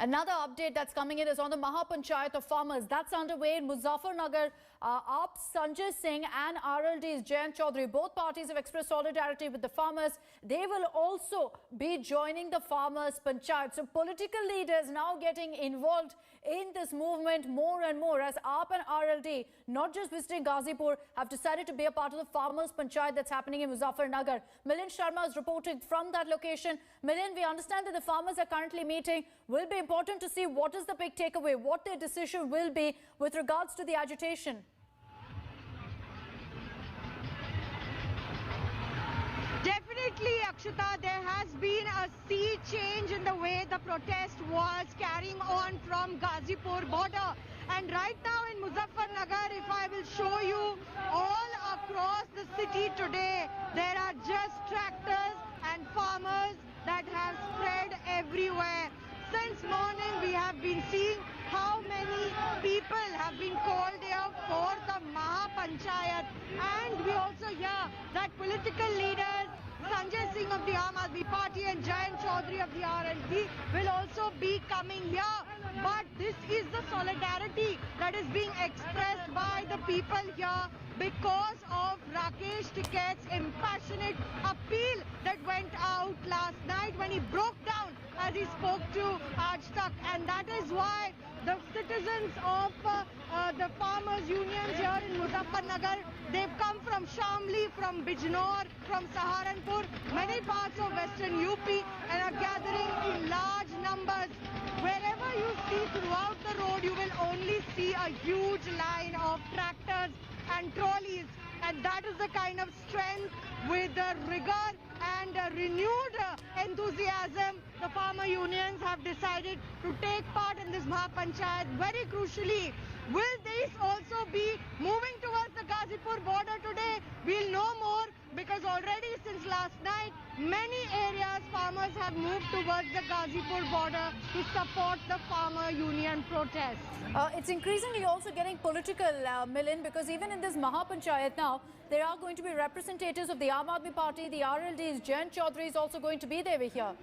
Another update that's coming in is on the Mahapanchayat of farmers. That's underway in Muzaffarnagar. AAP Sanjay Singh and RLD's Jayant Kumar, both parties have expressed solidarity with the farmers. They will also be joining the farmers' panchayat. So political leaders now getting involved in this movement more and more as AAP and RLD, not just visiting Ghazipur, have decided to be a part of the farmers' panchayat that's happening in Muzaffarnagar. Milind Sharma is reporting from that location. Milind, we understand that the farmers are currently meeting. Will be important to see what is the big takeaway, what their decision will be with regards to the agitation. Definitely, Akshita, there has been a sea change in the way the protest was carrying on from Ghazipur border. And right now in Muzaffarnagar, if I will show you all across the city today, there are just tractors and farmers that have spread everywhere. Since morning, we have been seeing how many people have been called here for the Mahapanchayat. And we also hear that political leaders, Sanjay Singh of the Aam Aadmi Party and Jayant Kumar of the RLD will also be coming here. But this is the solidarity that is being expressed by the people here because of Rakesh Tiket's impassionate appeal that went out last night when he broke down as he spoke to Aaj Tak. And that is why the citizens of the farmers' unions here in Muzaffarnagar, they've come from Shamli, from Bijnor, from Saharanpur, many parts of western UP, and are gathering in large numbers. Wherever you see throughout the road, you will only see a huge line of tractors and trolleys. And that is the kind of strength with the rigor and renewed enthusiasm the farmer unions have decided to take part in this Mahapanchayat. Very crucially, will this also be moving towards the Ghazipur border today? We'll know more because already since last night, many areas farmers have moved towards the Ghazipur border to support the farmer union protests. It's increasingly also getting political, Milind, because even in this Mahapanchayat now, there are going to be representatives of the Aam Aadmi Party, the RLDs, Jayant Chaudhary is also going to be there here.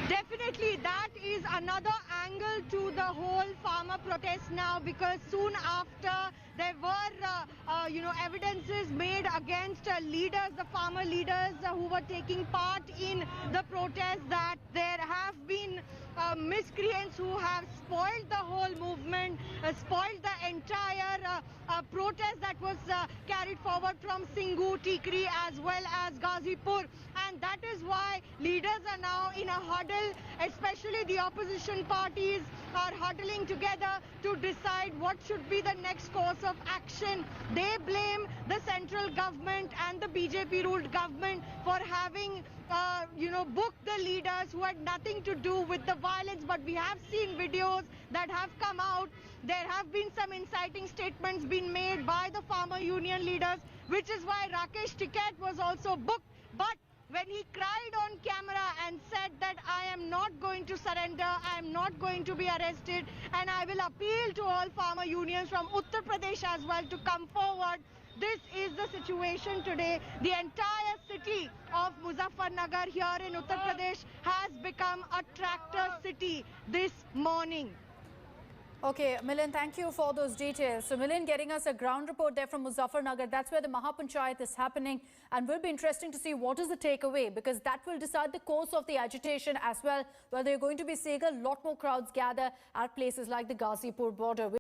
Definitely, that is another angle to the whole farmer protest now, because soon after there were, evidences made against leaders, the farmer leaders who were taking part in the protest, that there have been miscreants who have spoiled the whole movement, spoiled the entire protest that was carried forward from Singhu, Tikri as well as Ghazipur. And that is why leaders are now in a huddle, especially the opposition parties are huddling together to decide what should be the next course of action. They blame the central government and the BJP-ruled government for having booked the leaders who had nothing to do with the violence. But we have seen videos that have come out. There have been some inciting statements being made by the farmer union leaders, which is why Rakesh Tiket was also booked. But when he cried on camera and said that I am not going to surrender, I am not going to be arrested, and I will appeal to all farmer unions from Uttar Pradesh as well to come forward. This is the situation today. The entire city of Muzaffarnagar here in Uttar Pradesh has become a tractor city this morning. Okay, Milind, thank you for those details. So Milind getting us a ground report there from Muzaffarnagar. That's where the Mahapanchayat is happening, and will be interesting to see what is the takeaway, because that will decide the course of the agitation as well, whether you're going to be seeing a lot more crowds gather at places like the Ghazipur border.